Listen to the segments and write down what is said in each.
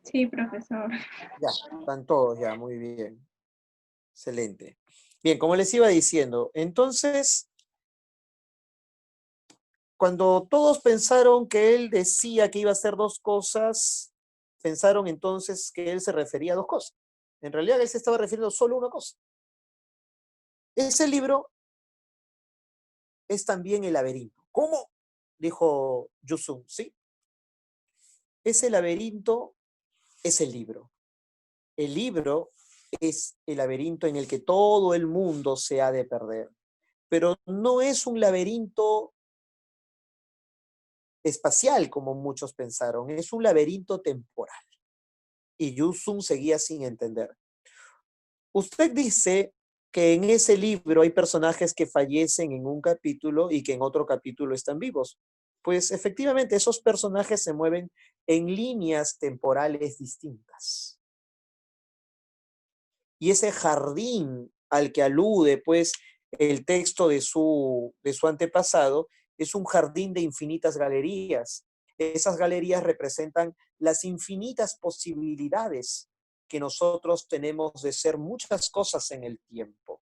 Sí, profesor. Ya, están todos ya, muy bien. Excelente. Bien, como les iba diciendo, entonces, cuando todos pensaron que él decía que iba a hacer dos cosas, pensaron entonces que él se refería a dos cosas. En realidad él se estaba refiriendo solo a una cosa. Ese libro es también el laberinto. ¿Cómo? Dijo Yusung, ¿sí? Ese laberinto es el libro. El libro es el laberinto en el que todo el mundo se ha de perder. Pero no es un laberinto espacial, como muchos pensaron, es un laberinto temporal. Y Yusung seguía sin entender. Usted dice que en ese libro hay personajes que fallecen en un capítulo y que en otro capítulo están vivos. Pues efectivamente, esos personajes se mueven en líneas temporales distintas. Y ese jardín al que alude, pues, el texto de su antepasado, es un jardín de infinitas galerías. Esas galerías representan las infinitas posibilidades que nosotros tenemos de ser muchas cosas en el tiempo.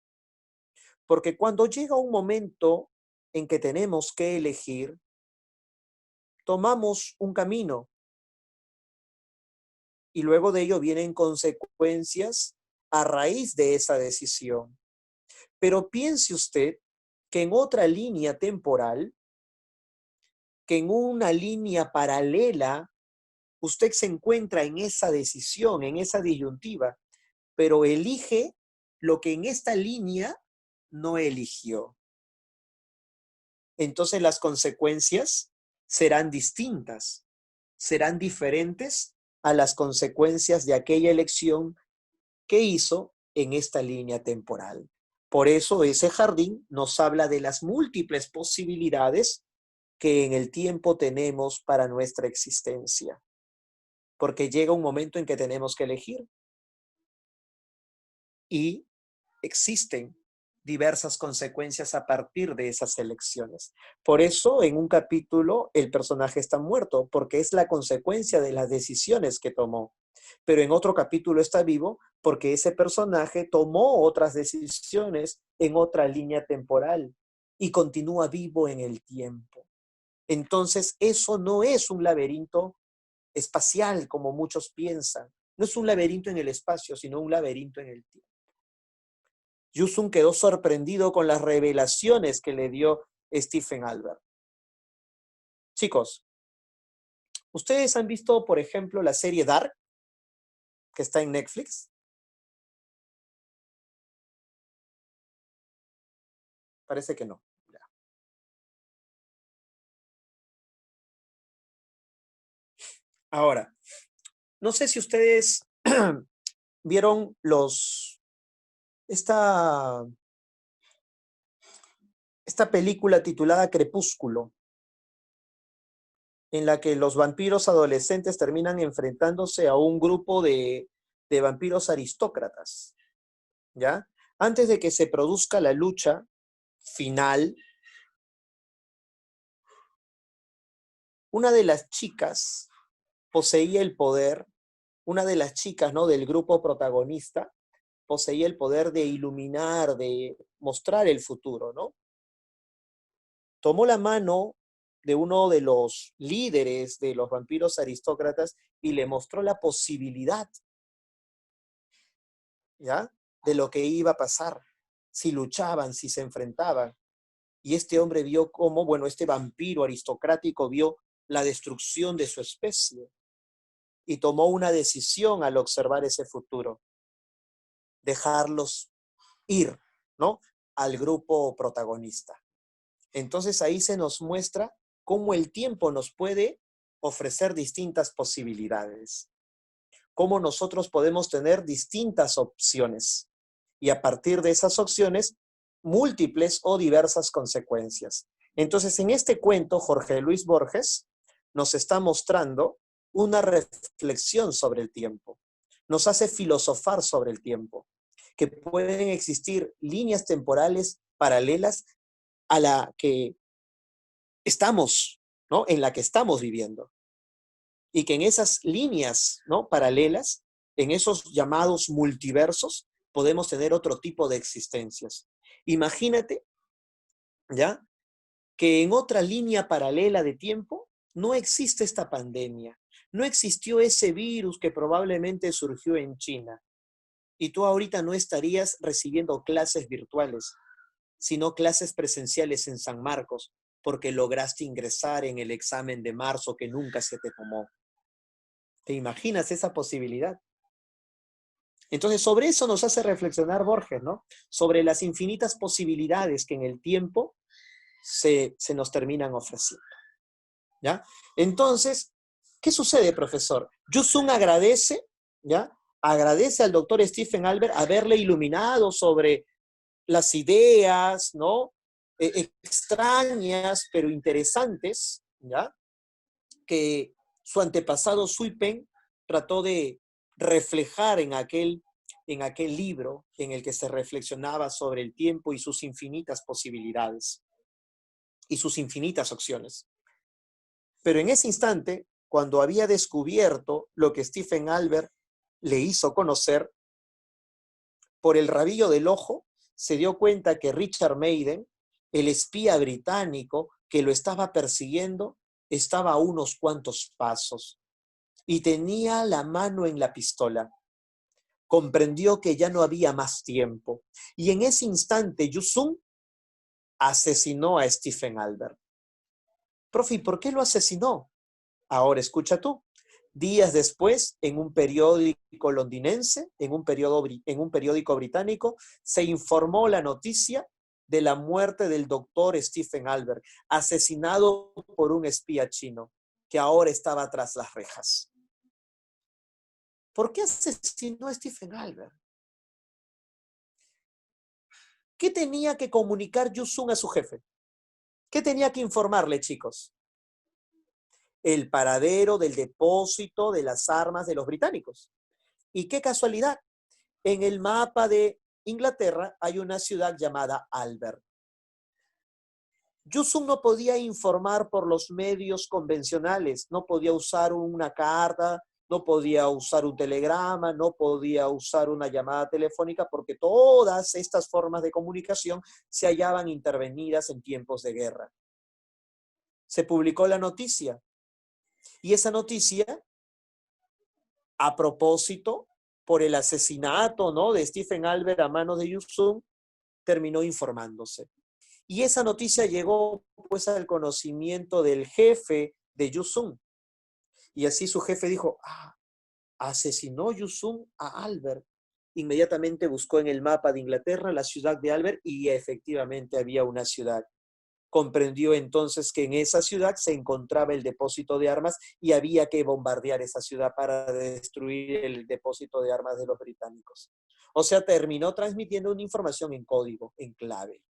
Porque cuando llega un momento en que tenemos que elegir, tomamos un camino y luego de ello vienen consecuencias a raíz de esa decisión. Pero piense usted que en otra línea temporal, que en una línea paralela, usted se encuentra en esa decisión, en esa disyuntiva, pero elige lo que en esta línea no eligió. Entonces las consecuencias serán distintas, serán diferentes a las consecuencias de aquella elección que hizo en esta línea temporal. Por eso ese jardín nos habla de las múltiples posibilidades que en el tiempo tenemos para nuestra existencia. Porque llega un momento en que tenemos que elegir. Y existen diversas consecuencias a partir de esas elecciones. Por eso en un capítulo el personaje está muerto, porque es la consecuencia de las decisiones que tomó. Pero en otro capítulo está vivo porque ese personaje tomó otras decisiones en otra línea temporal y continúa vivo en el tiempo. Entonces eso no es un laberinto espacial como muchos piensan. No es un laberinto en el espacio, sino un laberinto en el tiempo. Yusung quedó sorprendido con las revelaciones que le dio Stephen Albert. Chicos, ¿ustedes han visto, por ejemplo, la serie Dark, que está en Netflix? Parece que no. Ahora, no sé si ustedes vieron esta película titulada Crepúsculo, en la que los vampiros adolescentes terminan enfrentándose a un grupo de vampiros aristócratas, ¿ya? Antes de que se produzca la lucha final, una de las chicas poseía el poder, una de las chicas, ¿no?, del grupo protagonista, poseía el poder de iluminar, de mostrar el futuro, ¿no? Tomó la mano de uno de los líderes de los vampiros aristócratas y le mostró la posibilidad, ¿ya?, de lo que iba a pasar, si luchaban, si se enfrentaban. Y este hombre vio cómo, bueno, este vampiro aristocrático vio la destrucción de su especie y tomó una decisión al observar ese futuro: dejarlos ir, ¿no?, al grupo protagonista. Entonces ahí se nos muestra cómo el tiempo nos puede ofrecer distintas posibilidades, cómo nosotros podemos tener distintas opciones y a partir de esas opciones, múltiples o diversas consecuencias. Entonces, en este cuento, Jorge Luis Borges nos está mostrando una reflexión sobre el tiempo, nos hace filosofar sobre el tiempo, que pueden existir líneas temporales paralelas a la que estamos, ¿no?, en la que estamos viviendo. y que en esas líneas, ¿no?, paralelas, en esos llamados multiversos, podemos tener otro tipo de existencias. Imagínate, ¿ya?, que en otra línea paralela de tiempo no existe esta pandemia, no existió ese virus que probablemente surgió en China, y tú ahorita no estarías recibiendo clases virtuales, sino clases presenciales en San Marcos, porque lograste ingresar en el examen de marzo que nunca se te tomó. ¿Te imaginas esa posibilidad? Entonces, sobre eso nos hace reflexionar Borges, ¿no? Sobre las infinitas posibilidades que en el tiempo se nos terminan ofreciendo, ¿ya? Entonces, ¿qué sucede, profesor? Yusun agradece, ¿ya? Agradece al doctor Stephen Albert haberle iluminado sobre las ideas, ¿no? Extrañas, pero interesantes, ¿ya?, que su antepasado Sui Pen trató de reflejar en aquel libro en el que se reflexionaba sobre el tiempo y sus infinitas posibilidades y sus infinitas opciones. Pero en ese instante, cuando había descubierto lo que Stephen Albert le hizo conocer, por el rabillo del ojo, se dio cuenta que Richard Maiden, el espía británico que lo estaba persiguiendo, estaba a unos cuantos pasos y tenía la mano en la pistola. Comprendió que ya no había más tiempo. Y en ese instante, Yusun asesinó a Stephen Albert. Profe, ¿por qué lo asesinó? Ahora escucha tú. Días después, en un periódico londinense, en un periódico británico, se informó la noticia de la muerte del doctor Stephen Albert, asesinado por un espía chino, que ahora estaba tras las rejas. ¿Por qué asesinó a Stephen Albert? ¿Qué tenía que comunicar Yusun a su jefe? ¿Qué tenía que informarle, chicos? El paradero del depósito de las armas de los británicos. Y qué casualidad, en el mapa de Inglaterra hay una ciudad llamada Albert. Yusun no podía informar por los medios convencionales, no podía usar una carta, no podía usar un telegrama, no podía usar una llamada telefónica, porque todas estas formas de comunicación se hallaban intervenidas en tiempos de guerra. Se publicó la noticia, y esa noticia, a propósito, por el asesinato, ¿no?, de Stephen Albert a manos de Yusun, terminó informándose. Y esa noticia llegó pues al conocimiento del jefe de Yusun. Y así su jefe dijo, asesinó Yusun a Albert. Inmediatamente buscó en el mapa de Inglaterra la ciudad de Albert y efectivamente había una ciudad. Comprendió entonces que en esa ciudad se encontraba el depósito de armas y había que bombardear esa ciudad para destruir el depósito de armas de los británicos. O sea, terminó transmitiendo una información en código, en clave.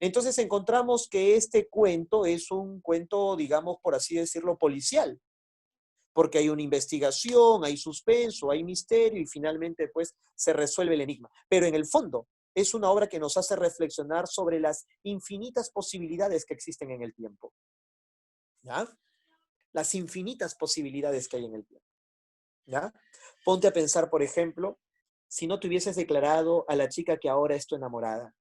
Entonces encontramos que este cuento es un cuento, digamos, por así decirlo, policial, porque hay una investigación, hay suspenso, hay misterio y finalmente pues se resuelve el enigma. Pero en el fondo es una obra que nos hace reflexionar sobre las infinitas posibilidades que existen en el tiempo. ¿Ya? Las infinitas posibilidades que hay en el tiempo. ¿Ya? Ponte a pensar, por ejemplo, si no te hubieses declarado a la chica que ahora es tu enamorada,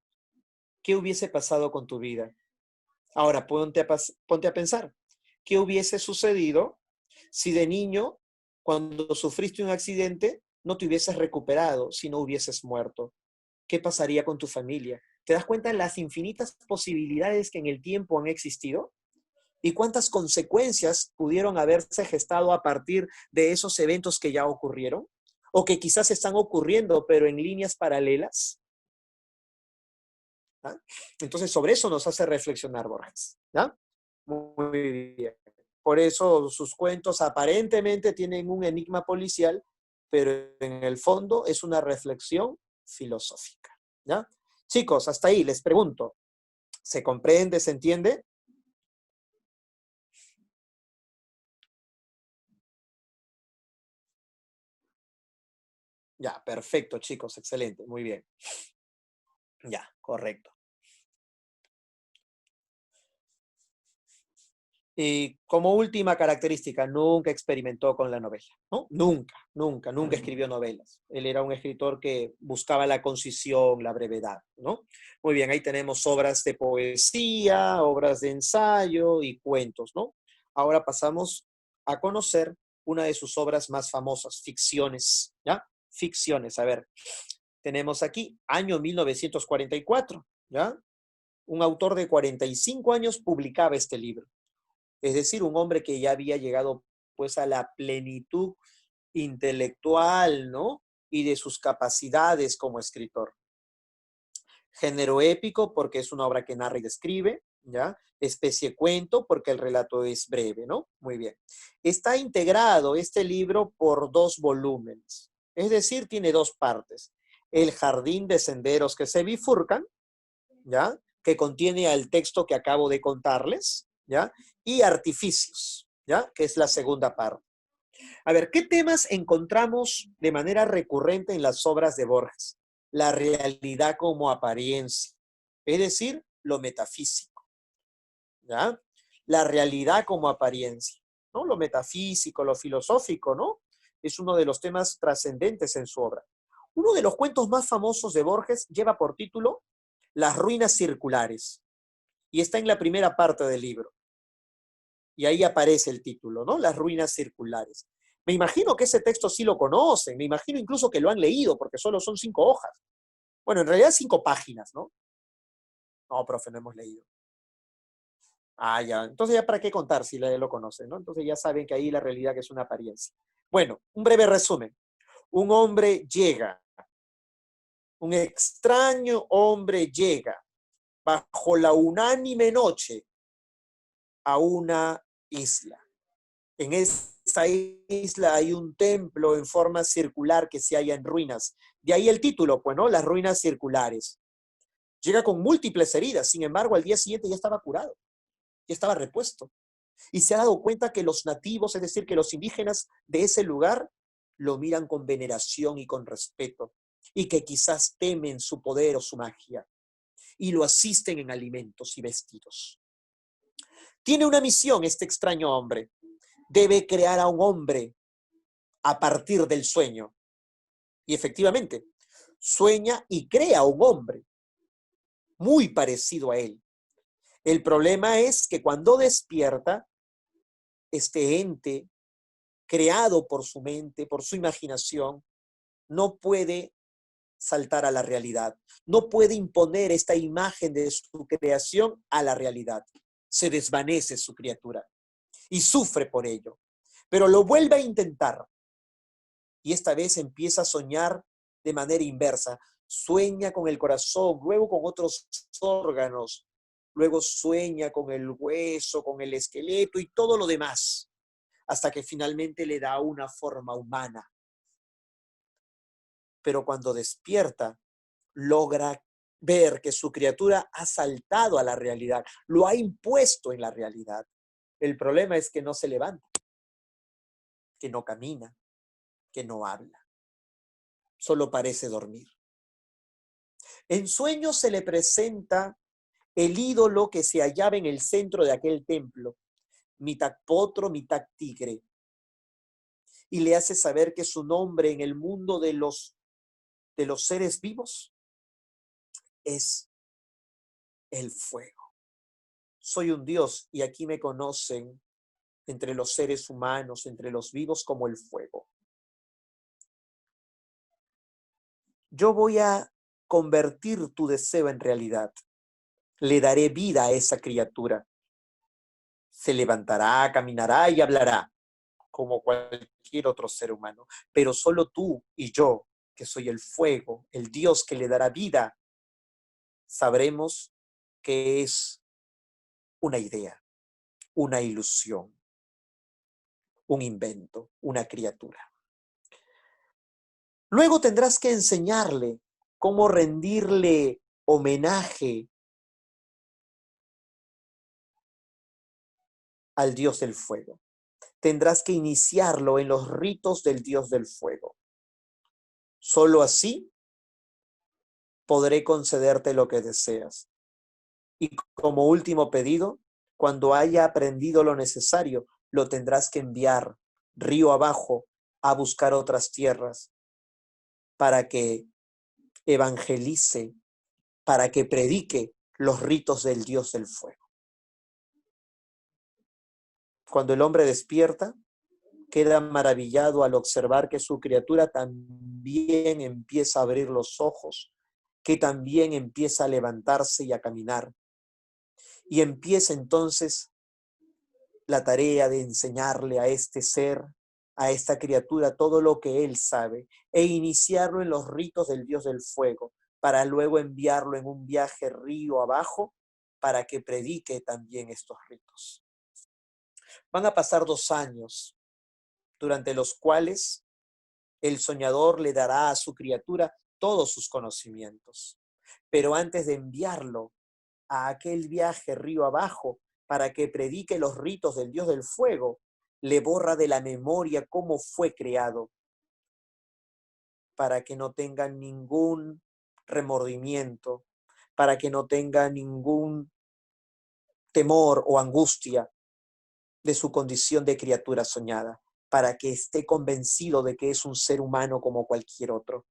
¿qué hubiese pasado con tu vida? Ahora, ponte a pensar, ¿qué hubiese sucedido si de niño, cuando sufriste un accidente, no te hubieses recuperado, si no hubieses muerto? ¿Qué pasaría con tu familia? ¿Te das cuenta de las infinitas posibilidades que en el tiempo han existido? ¿Y cuántas consecuencias pudieron haberse gestado a partir de esos eventos que ya ocurrieron? ¿O que quizás están ocurriendo, pero en líneas paralelas? ¿Ah? Entonces, sobre eso nos hace reflexionar Borges. ¿Ya? Muy bien. Por eso sus cuentos aparentemente tienen un enigma policial, pero en el fondo es una reflexión filosófica. ¿Ya? Chicos, hasta ahí les pregunto. ¿Se comprende, se entiende? Ya, perfecto, chicos, excelente, muy bien. Ya, correcto. Como última característica, nunca experimentó con la novela, ¿no? Nunca, nunca, nunca escribió novelas. Él era un escritor que buscaba la concisión, la brevedad, ¿no? Muy bien, ahí tenemos obras de poesía, obras de ensayo y cuentos, ¿no? Ahora pasamos a conocer una de sus obras más famosas, ficciones, ¿ya? Ficciones, a ver, tenemos aquí, año 1944, ¿ya? Un autor de 45 años publicaba este libro. Es decir, un hombre que ya había llegado pues a la plenitud intelectual, ¿no? Y de sus capacidades como escritor. Género épico porque es una obra que narra y describe, ¿ya? Especie cuento porque el relato es breve, ¿no? Muy bien. Está integrado este libro por 2 volúmenes, es decir, tiene 2 partes. El jardín de senderos que se bifurcan, ¿ya? Que contiene al texto que acabo de contarles, ¿ya? Y artificios, ¿ya? Que es la segunda parte. A ver, ¿qué temas encontramos de manera recurrente en las obras de Borges? La realidad como apariencia, es decir, lo metafísico, ¿ya? La realidad como apariencia, ¿no? Lo metafísico, lo filosófico, ¿no? Es uno de los temas trascendentes en su obra. Uno de los cuentos más famosos de Borges lleva por título Las ruinas circulares y está en la primera parte del libro. Y ahí aparece el título, ¿no? Las ruinas circulares. Me imagino que ese texto sí lo conocen, me imagino incluso que lo han leído, porque solo son 5 hojas. Bueno, en realidad 5 páginas, ¿no? No, profe, no hemos leído. Ah, ya. Entonces ya para qué contar si lo conocen, ¿no? Entonces ya saben que ahí la realidad que es una apariencia. Bueno, un breve resumen. Un hombre llega, un extraño hombre llega bajo la unánime noche a una isla. En esa isla hay un templo en forma circular que se halla en ruinas. De ahí el título, pues, ¿no? Las ruinas circulares. Llega con múltiples heridas, sin embargo, al día siguiente ya estaba curado, ya estaba repuesto. Y se ha dado cuenta que los nativos, es decir, que los indígenas de ese lugar, lo miran con veneración y con respeto, y que quizás temen su poder o su magia, y lo asisten en alimentos y vestidos. Tiene una misión este extraño hombre. Debe crear a un hombre a partir del sueño. Y efectivamente, sueña y crea un hombre muy parecido a él. El problema es que cuando despierta, este ente creado por su mente, por su imaginación, no puede saltar a la realidad, no puede imponer esta imagen de su creación a la realidad. Se desvanece su criatura y sufre por ello, pero lo vuelve a intentar y esta vez empieza a soñar de manera inversa. Sueña con el corazón, luego con otros órganos, luego sueña con el hueso, con el esqueleto y todo lo demás, hasta que finalmente le da una forma humana. Pero cuando despierta, logra ver que su criatura ha saltado a la realidad, lo ha impuesto en la realidad. El problema es que no se levanta, que no camina, que no habla, solo parece dormir. En sueños se le presenta el ídolo que se hallaba en el centro de aquel templo, mitad potro, mitad tigre, y le hace saber que su nombre en el mundo de los seres vivos es el fuego. Soy un dios y aquí me conocen entre los seres humanos, entre los vivos, como el fuego. Yo voy a convertir tu deseo en realidad. Le daré vida a esa criatura. Se levantará, caminará y hablará como cualquier otro ser humano. Pero solo tú y yo, que soy el fuego, el Dios que le dará vida, sabremos que es una idea, una ilusión, un invento, una criatura. Luego tendrás que enseñarle cómo rendirle homenaje al Dios del fuego. Tendrás que iniciarlo en los ritos del Dios del fuego. Solo así podré concederte lo que deseas. Y como último pedido, Cuando haya aprendido lo necesario, lo tendrás que enviar río abajo a buscar otras tierras para que evangelice, para que predique los ritos del Dios del fuego. Cuando el hombre despierta, queda maravillado al observar que su criatura también empieza a abrir los ojos, que también empieza a levantarse y a caminar. Y empieza entonces la tarea de enseñarle a este ser, a esta criatura, todo lo que él sabe e iniciarlo en los ritos del Dios del fuego, para luego enviarlo en un viaje río abajo para que predique también estos ritos. Van a pasar 2 años, durante los cuales el soñador le dará a su criatura todos sus conocimientos. Pero antes de enviarlo a aquel viaje río abajo para que predique los ritos del Dios del fuego, le borra de la memoria cómo fue creado, para que no tenga ningún remordimiento, para que no tenga ningún temor o angustia de su condición de criatura soñada, para que esté convencido de que es un ser humano como cualquier otro.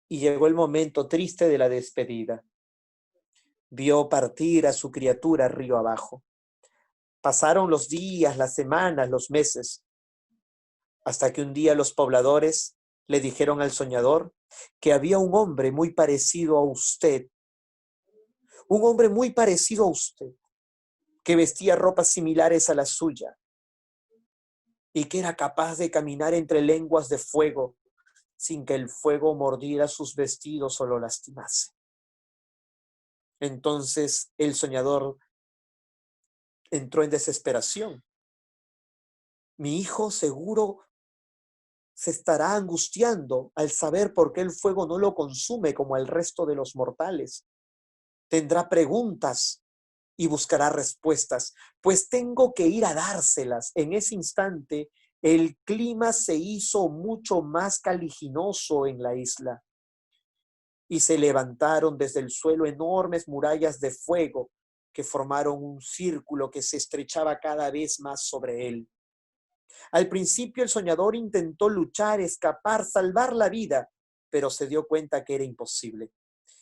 Y llegó el momento triste de la despedida. Vio partir a su criatura río abajo. Pasaron los días, las semanas, los meses, hasta que un día los pobladores le dijeron al soñador que había un hombre muy parecido a usted, un hombre muy parecido a usted, que vestía ropas similares a la suya y que era capaz de caminar entre lenguas de fuego sin que el fuego mordiera sus vestidos o lo lastimase. Entonces el soñador entró en desesperación. Mi hijo seguro se estará angustiando al saber por qué el fuego no lo consume como el resto de los mortales. Tendrá preguntas y buscará respuestas, pues tengo que ir a dárselas. En ese instante, el clima se hizo mucho más caliginoso en la isla y se levantaron desde el suelo enormes murallas de fuego que formaron un círculo que se estrechaba cada vez más sobre él. Al principio el soñador intentó luchar, escapar, salvar la vida, pero se dio cuenta que era imposible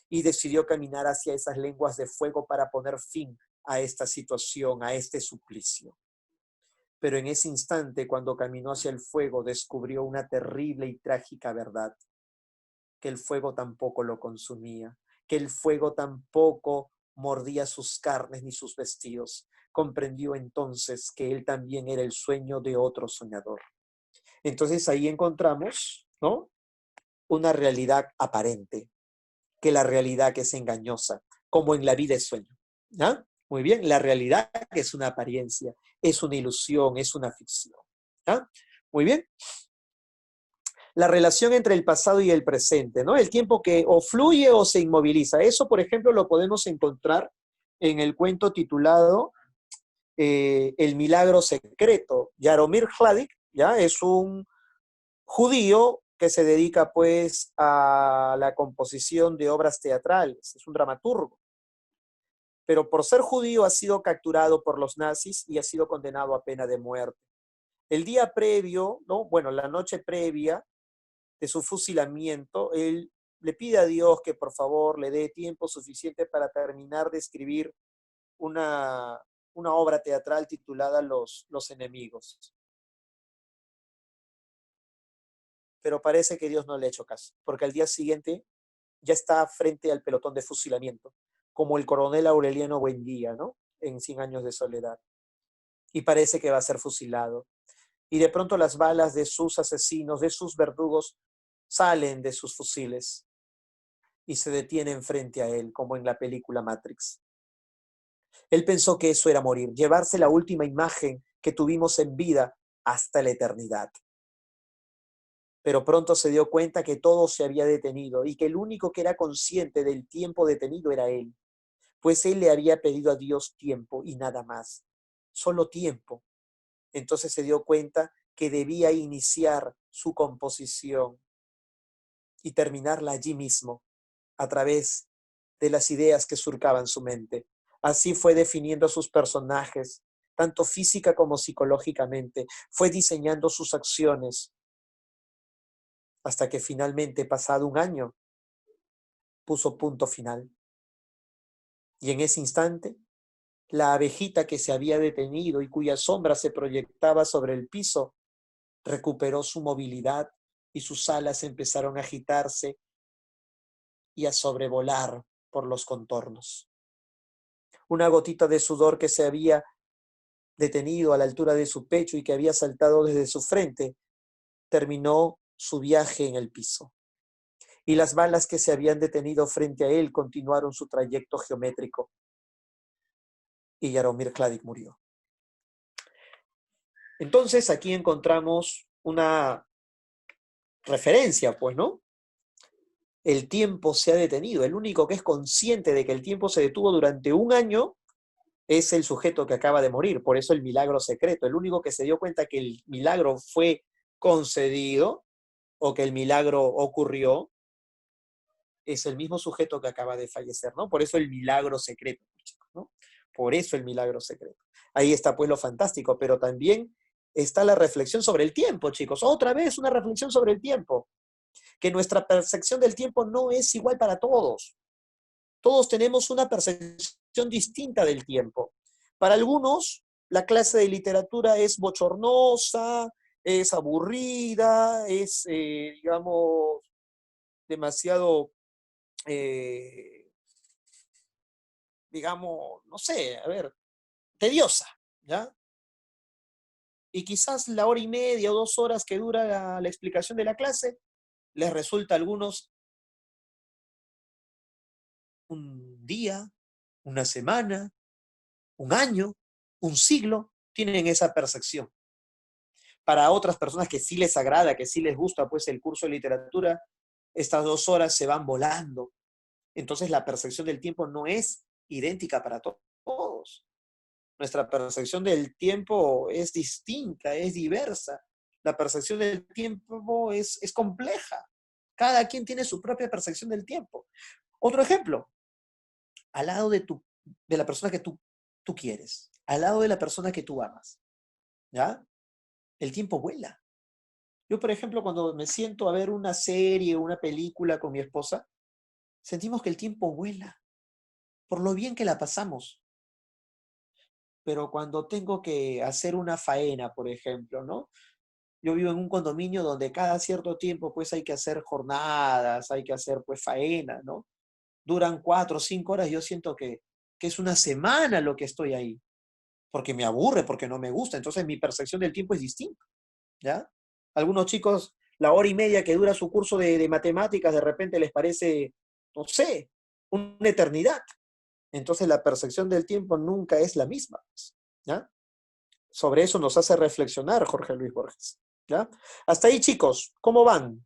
y decidió caminar hacia esas lenguas de fuego para poner fin a esta situación, a este suplicio. Pero en ese instante, cuando caminó hacia el fuego, descubrió una terrible y trágica verdad, que el fuego tampoco lo consumía, que el fuego tampoco mordía sus carnes ni sus vestidos. Comprendió entonces que él también era el sueño de otro soñador. Entonces ahí encontramos, ¿no?, una realidad aparente, que la realidad que es engañosa, como en la vida es sueño. ¿Ya? Muy bien, la realidad es una apariencia, es una ilusión, es una ficción. ¿Ya? Muy bien. La relación entre el pasado y el presente, ¿no? El tiempo que o fluye o se inmoviliza. Eso, por ejemplo, lo podemos encontrar en el cuento titulado El milagro secreto. Jaromir Hladik, ¿ya?, es un judío que se dedica pues a la composición de obras teatrales, es un dramaturgo, pero por ser judío ha sido capturado por los nazis y ha sido condenado a pena de muerte. El día previo, ¿no?, bueno, la noche previa de su fusilamiento, él le pide a Dios que por favor le dé tiempo suficiente para terminar de escribir una, una obra teatral titulada Los Enemigos. Pero parece que Dios no le ha hecho caso, porque al día siguiente ya está frente al pelotón de fusilamiento, como el coronel Aureliano Buendía, ¿no?, en 100 años de soledad. Y parece que va a ser fusilado. Y de pronto las balas de sus asesinos, de sus verdugos, salen de sus fusiles y se detienen frente a él, como en la película Matrix. Él pensó que eso era morir, llevarse la última imagen que tuvimos en vida hasta la eternidad. Pero pronto se dio cuenta que todo se había detenido y que el único que era consciente del tiempo detenido era él, pues él le había pedido a Dios tiempo y nada más, solo tiempo. Entonces se dio cuenta que debía iniciar su composición y terminarla allí mismo, a través de las ideas que surcaban su mente, Así fue definiendo a sus personajes, tanto física como psicológicamente. Fue diseñando sus acciones, hasta que finalmente, pasado un año, puso punto final. Y en ese instante, la abejita que se había detenido y cuya sombra se proyectaba sobre el piso, recuperó su movilidad y sus alas empezaron a agitarse y a sobrevolar por los contornos. Una gotita de sudor que se había detenido a la altura de su pecho y que había saltado desde su frente, terminó su viaje en el piso. Y las balas que se habían detenido frente a él continuaron su trayecto geométrico. Y Jaromir Kladik murió. Entonces aquí encontramos una referencia, pues, ¿no? El tiempo se ha detenido. El único que es consciente de que el tiempo se detuvo durante un año es el sujeto que acaba de morir. Por eso el milagro secreto. El único que se dio cuenta que el milagro fue concedido o que el milagro ocurrió es el mismo sujeto que acaba de fallecer, ¿no? Por eso el milagro secreto, chicos, ¿no? Por eso el milagro secreto. Ahí está pues lo fantástico, pero también está la reflexión sobre el tiempo, chicos. Otra vez una reflexión sobre el tiempo. Que nuestra percepción del tiempo no es igual para todos. Todos tenemos una percepción distinta del tiempo. Para algunos, la clase de literatura es bochornosa, es aburrida, es, digamos, demasiado, eh, digamos, no sé, a ver, tediosa, ¿ya? Y quizás la hora y media o 2 horas que dura la explicación de la clase les resulta a algunos un día, una semana, un año, un siglo, tienen esa percepción. Para otras personas que sí les agrada, que sí les gusta pues el curso de literatura, estas 2 horas se van volando. Entonces la percepción del tiempo no es idéntica para todos. Nuestra percepción del tiempo es distinta, es diversa. La percepción del tiempo es compleja. Cada quien tiene su propia percepción del tiempo. Otro ejemplo, al lado de la persona que tú quieres, al lado de la persona que tú amas, ¿ya? El tiempo vuela. Yo, por ejemplo, cuando me siento a ver una serie o una película con mi esposa, sentimos que el tiempo vuela, por lo bien que la pasamos. Pero cuando tengo que hacer una faena, por ejemplo, ¿no? Yo vivo en un condominio donde cada cierto tiempo pues hay que hacer jornadas, hay que hacer pues faena, ¿no? Duran 4 o 5 horas, yo siento que es una semana lo que estoy ahí, porque me aburre, porque no me gusta, entonces mi percepción del tiempo es distinta, ¿ya? Algunos chicos, la hora y media que dura su curso de matemáticas, de repente les parece, no sé, una eternidad. Entonces la percepción del tiempo nunca es la misma, ¿ya? Sobre eso nos hace reflexionar Jorge Luis Borges, ¿ya? Hasta ahí, chicos, ¿cómo van?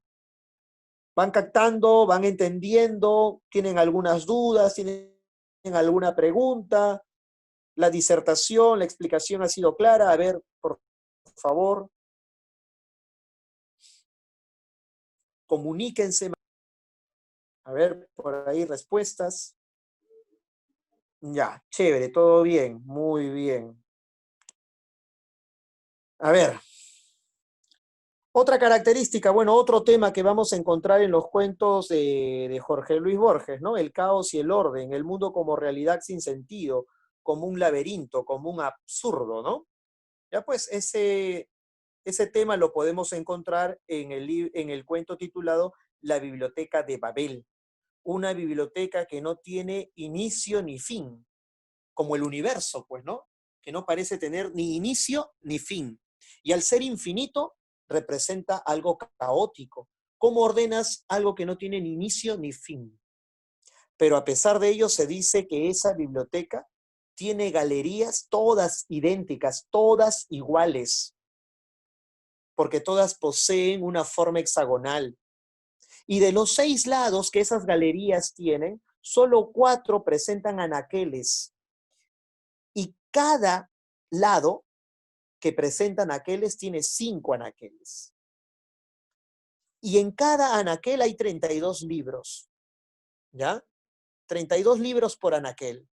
¿Van captando? ¿Van entendiendo? ¿Tienen algunas dudas? ¿Tienen alguna pregunta? ¿La disertación, la explicación ha sido clara? A ver, por favor, comuníquense. A ver, por ahí respuestas. Ya, chévere, todo bien, muy bien. A ver, otra característica, bueno, otro tema que vamos a encontrar en los cuentos de Jorge Luis Borges, ¿no? El caos y el orden, el mundo como realidad sin sentido, como un laberinto, como un absurdo, ¿no? Ya pues ese tema lo podemos encontrar en el cuento titulado La Biblioteca de Babel, una biblioteca que no tiene inicio ni fin, como el universo, pues, ¿no? Que no parece tener ni inicio ni fin. Y al ser infinito, representa algo caótico. ¿Cómo ordenas algo que no tiene ni inicio ni fin? Pero a pesar de ello, se dice que esa biblioteca tiene galerías todas idénticas, todas iguales, porque todas poseen una forma hexagonal. Y de los 6 lados que esas galerías tienen, solo 4 presentan anaqueles. Y cada lado que presenta anaqueles tiene 5 anaqueles. Y en cada anaquel hay 32 libros, ¿ya? 32 libros por anaquel.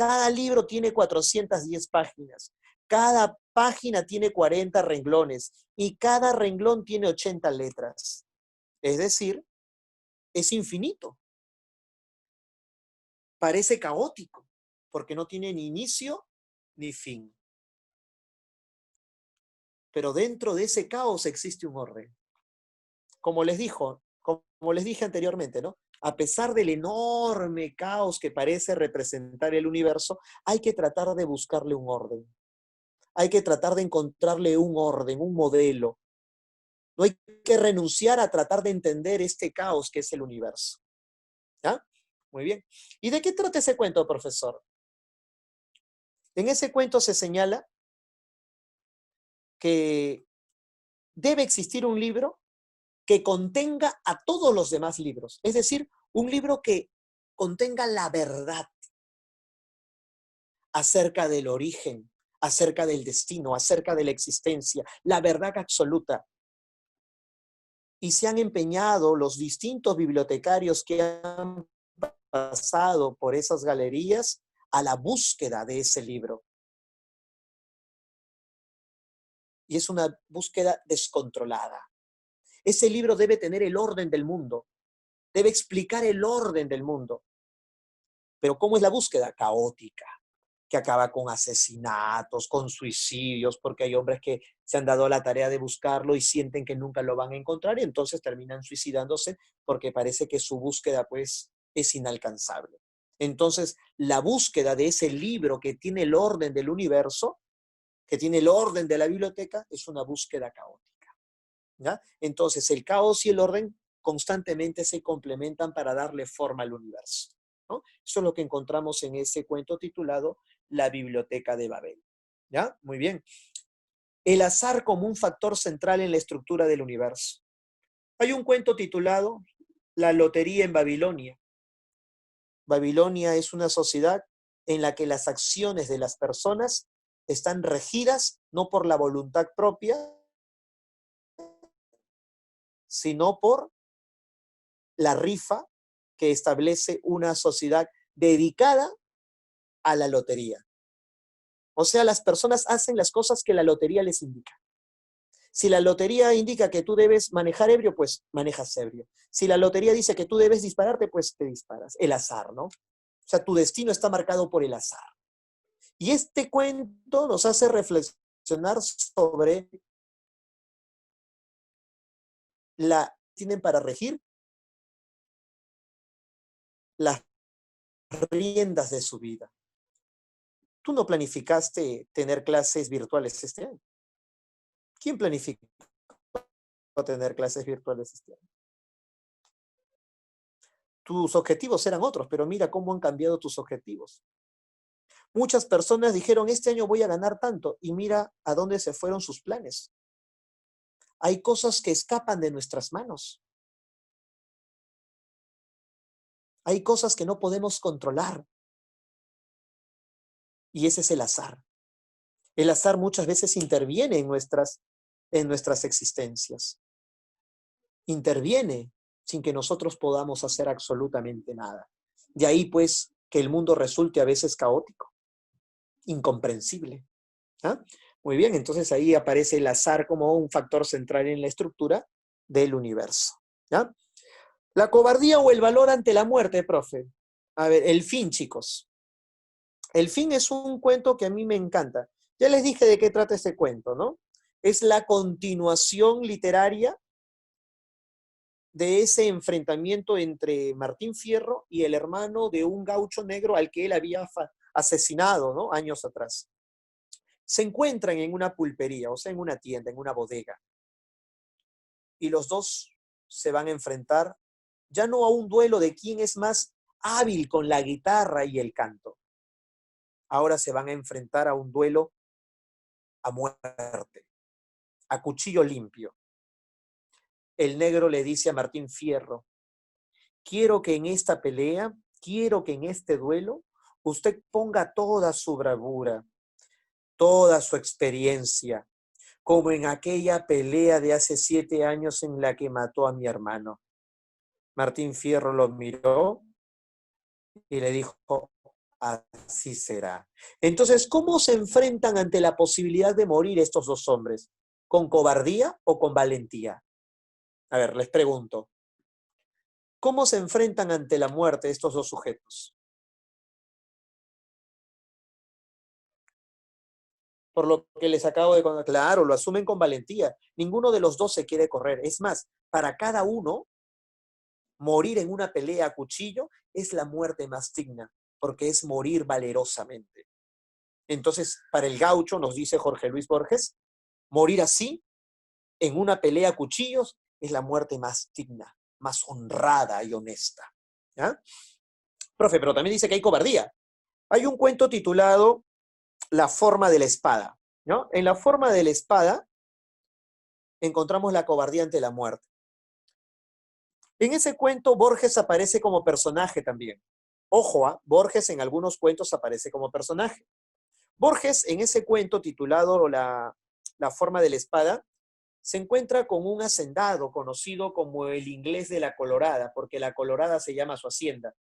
Cada libro tiene 410 páginas. Cada página tiene 40 renglones y cada renglón tiene 80 letras. Es decir, es infinito. Parece caótico porque no tiene ni inicio ni fin. Pero dentro de ese caos existe un orden. Como les dije anteriormente, ¿no? A pesar del enorme caos que parece representar el universo, hay que tratar de buscarle un orden. Hay que tratar de encontrarle un orden, un modelo. No hay que renunciar a tratar de entender este caos que es el universo. ¿Ya? Muy bien. ¿Y de qué trata ese cuento, profesor? En ese cuento se señala que debe existir un libro que contenga a todos los demás libros. Es decir, un libro que contenga la verdad acerca del origen, acerca del destino, acerca de la existencia, la verdad absoluta. Y se han empeñado los distintos bibliotecarios que han pasado por esas galerías a la búsqueda de ese libro. Y es una búsqueda descontrolada. Ese libro debe tener el orden del mundo, debe explicar el orden del mundo. Pero ¿cómo es la búsqueda? Caótica, que acaba con asesinatos, con suicidios, porque hay hombres que se han dado a la tarea de buscarlo y sienten que nunca lo van a encontrar y entonces terminan suicidándose porque parece que su búsqueda pues es inalcanzable. Entonces, la búsqueda de ese libro que tiene el orden del universo, que tiene el orden de la biblioteca, es una búsqueda caótica, ¿ya? Entonces, el caos y el orden constantemente se complementan para darle forma al universo, ¿no? Eso es lo que encontramos en ese cuento titulado La Biblioteca de Babel, ¿ya? Muy bien. El azar como un factor central en la estructura del universo. Hay un cuento titulado La Lotería en Babilonia. Babilonia es una sociedad en la que las acciones de las personas están regidas no por la voluntad propia, sino por la rifa que establece una sociedad dedicada a la lotería. O sea, las personas hacen las cosas que la lotería les indica. Si la lotería indica que tú debes manejar ebrio, pues manejas ebrio. Si la lotería dice que tú debes dispararte, pues te disparas. El azar, ¿no? O sea, tu destino está marcado por el azar. Y este cuento nos hace reflexionar sobre la tienen para regir las riendas de su vida. Tú no planificaste tener clases virtuales este año. ¿Quién planificó tener clases virtuales este año? Tus objetivos eran otros, pero mira cómo han cambiado tus objetivos. Muchas personas dijeron, este año voy a ganar tanto, y mira a dónde se fueron sus planes. Hay cosas que escapan de nuestras manos. Hay cosas que no podemos controlar. Y ese es el azar. El azar muchas veces interviene en nuestras existencias. Interviene sin que nosotros podamos hacer absolutamente nada. De ahí, pues, que el mundo resulte a veces caótico, incomprensible. ¿Ah? Muy bien, entonces ahí aparece el azar como un factor central en la estructura del universo. ¿Ya? La cobardía o el valor ante la muerte, profe. A ver, el fin, chicos. El fin es un cuento que a mí me encanta. Ya les dije de qué trata este cuento, ¿no? Es la continuación literaria de ese enfrentamiento entre Martín Fierro y el hermano de un gaucho negro al que él había asesinado, ¿no? Años atrás. Se encuentran en una pulpería, o sea, en una tienda, en una bodega. Y los dos se van a enfrentar ya no a un duelo de quién es más hábil con la guitarra y el canto. Ahora se van a enfrentar a un duelo a muerte, a cuchillo limpio. El negro le dice a Martín Fierro, quiero que en esta pelea, quiero que en este duelo, usted ponga toda su bravura, toda su experiencia, como en aquella pelea de hace 7 años en la que mató a mi hermano. Martín Fierro lo miró y le dijo, así será. Entonces, ¿cómo se enfrentan ante la posibilidad de morir estos dos hombres? ¿Con cobardía o con valentía? A ver, les pregunto, ¿cómo se enfrentan ante la muerte estos dos sujetos? Por lo que les acabo de contar, claro, lo asumen con valentía. Ninguno de los dos se quiere correr. Es más, para cada uno, morir en una pelea a cuchillo es la muerte más digna, porque es morir valerosamente. Entonces, para el gaucho, nos dice Jorge Luis Borges, morir así, en una pelea a cuchillos, es la muerte más digna, más honrada y honesta. ¿Ya? Profe, pero también dice que hay cobardía. Hay un cuento titulado La forma de la espada, ¿no? En la forma de la espada encontramos la cobardía ante la muerte. En ese cuento, Borges aparece como personaje también. Ojo, Borges en algunos cuentos aparece como personaje. Borges, en ese cuento titulado la forma de la espada, se encuentra con un hacendado conocido como el inglés de la Colorada, porque la Colorada se llama su hacienda.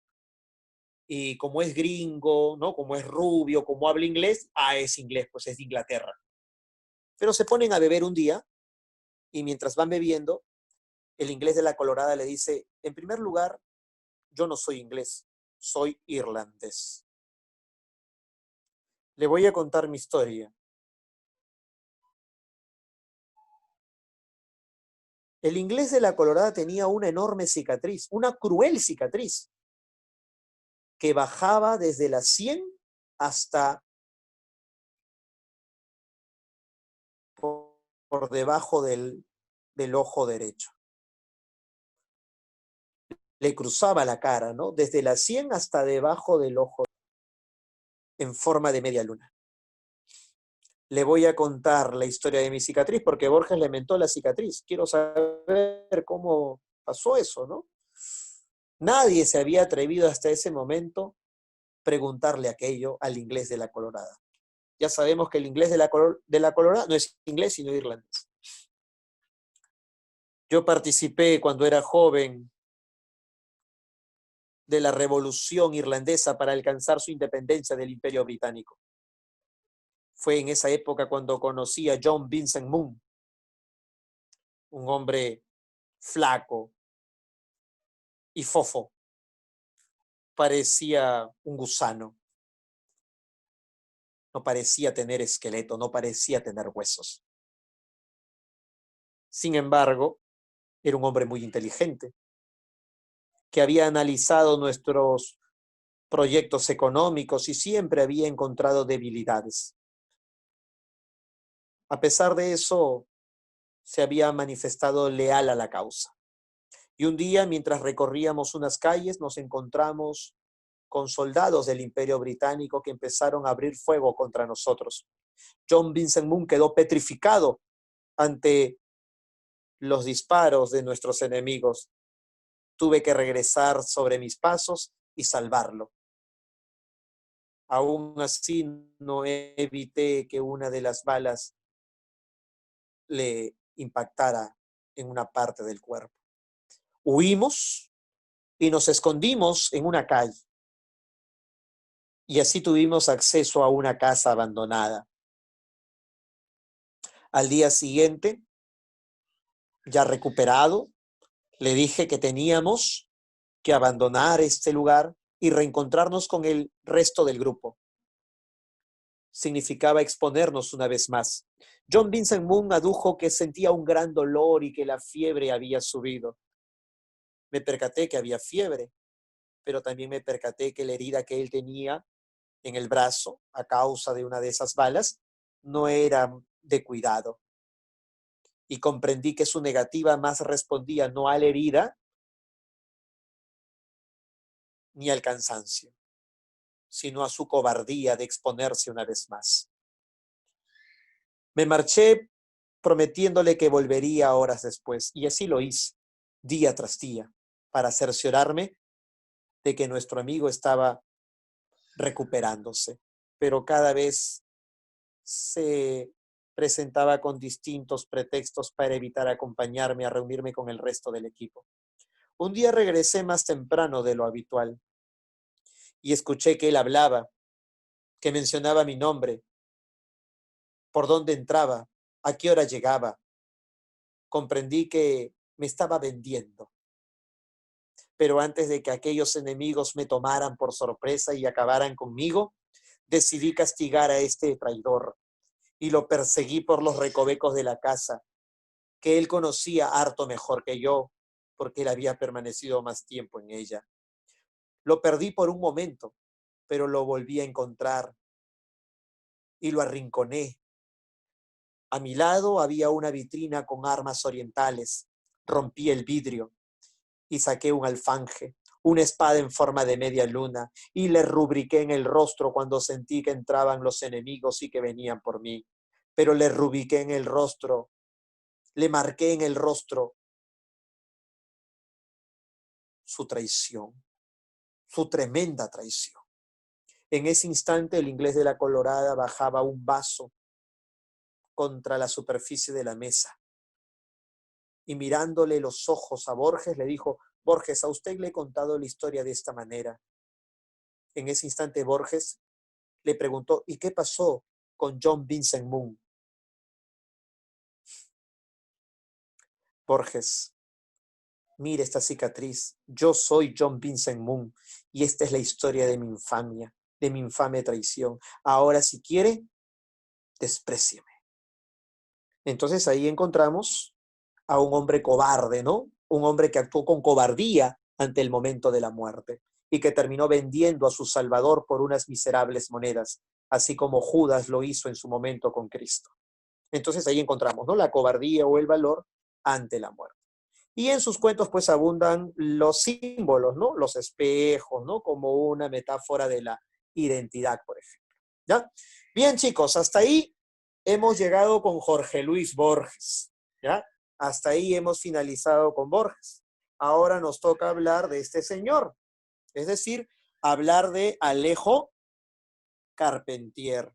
Y como es gringo, ¿no? Como es rubio, como habla inglés, es inglés, pues es de Inglaterra. Pero se ponen a beber un día y mientras van bebiendo, el inglés de la Colorada le dice, en primer lugar, yo no soy inglés, soy irlandés. Le voy a contar mi historia. El inglés de la Colorada tenía una enorme cicatriz, una cruel cicatriz, que bajaba desde la sien hasta por debajo del ojo derecho. Le cruzaba la cara, ¿no? Desde la sien hasta debajo del ojo, en forma de media luna. Le voy a contar la historia de mi cicatriz, porque Borges le mentó la cicatriz. Quiero saber cómo pasó eso, ¿no? Nadie se había atrevido hasta ese momento preguntarle aquello al inglés de la Colorada. Ya sabemos que el inglés de la Colorada no es inglés, sino irlandés. Yo participé cuando era joven de la revolución irlandesa para alcanzar su independencia del Imperio Británico. Fue en esa época cuando conocí a John Vincent Moon, un hombre flaco y fofo, parecía un gusano, no parecía tener esqueleto, no parecía tener huesos. Sin embargo, era un hombre muy inteligente, que había analizado nuestros proyectos económicos y siempre había encontrado debilidades. A pesar de eso, se había manifestado leal a la causa. Y un día, mientras recorríamos unas calles, nos encontramos con soldados del Imperio Británico que empezaron a abrir fuego contra nosotros. John Vincent Moon quedó petrificado ante los disparos de nuestros enemigos. Tuve que regresar sobre mis pasos y salvarlo. Aún así, no evité que una de las balas le impactara en una parte del cuerpo. Huimos y nos escondimos en una calle. Y así tuvimos acceso a una casa abandonada. Al día siguiente, ya recuperado, le dije que teníamos que abandonar este lugar y reencontrarnos con el resto del grupo. Significaba exponernos una vez más. John Vincent Moon adujo que sentía un gran dolor y que la fiebre había subido. Me percaté que había fiebre, pero también me percaté que la herida que él tenía en el brazo, a causa de una de esas balas, no era de cuidado. Y comprendí que su negativa más respondía no a la herida ni al cansancio, sino a su cobardía de exponerse una vez más. Me marché prometiéndole que volvería horas después, y así lo hice, día tras día, para cerciorarme de que nuestro amigo estaba recuperándose, pero cada vez se presentaba con distintos pretextos para evitar acompañarme a reunirme con el resto del equipo. Un día regresé más temprano de lo habitual y escuché que él hablaba que mencionaba mi nombre, por dónde entraba, a qué hora llegaba. Comprendí que me estaba vendiendo. Pero antes de que aquellos enemigos me tomaran por sorpresa y acabaran conmigo, decidí castigar a este traidor y lo perseguí por los recovecos de la casa, que él conocía harto mejor que yo, porque él había permanecido más tiempo en ella. Lo perdí por un momento, pero lo volví a encontrar y lo arrinconé. A mi lado había una vitrina con armas orientales. Rompí el vidrio y saqué un alfanje, una espada en forma de media luna, y le rubriqué en el rostro cuando sentí que entraban los enemigos y que venían por mí. Pero le rubriqué en el rostro, le marqué en el rostro su traición, su tremenda traición. En ese instante el inglés de la Colorada bajaba un vaso contra la superficie de la mesa y mirándole los ojos a Borges le dijo: Borges, a usted le he contado la historia de esta manera. En ese instante Borges le preguntó: ¿y qué pasó con John Vincent Moon? Borges: mire esta cicatriz, yo soy John Vincent Moon y esta es la historia de mi infamia, de mi infame traición. Ahora, si quiere, desprécieme. Entonces ahí encontramos a un hombre cobarde, ¿no? Un hombre que actuó con cobardía ante el momento de la muerte y que terminó vendiendo a su Salvador por unas miserables monedas, así como Judas lo hizo en su momento con Cristo. Entonces ahí encontramos, ¿no?, la cobardía o el valor ante la muerte. Y en sus cuentos pues abundan los símbolos, ¿no? Los espejos, ¿no? Como una metáfora de la identidad, por ejemplo. ¿Ya? Bien, chicos, hasta ahí hemos llegado con Jorge Luis Borges. ¿Ya? Hasta ahí hemos finalizado con Borges. Ahora nos toca hablar de este señor, es decir, hablar de Alejo Carpentier.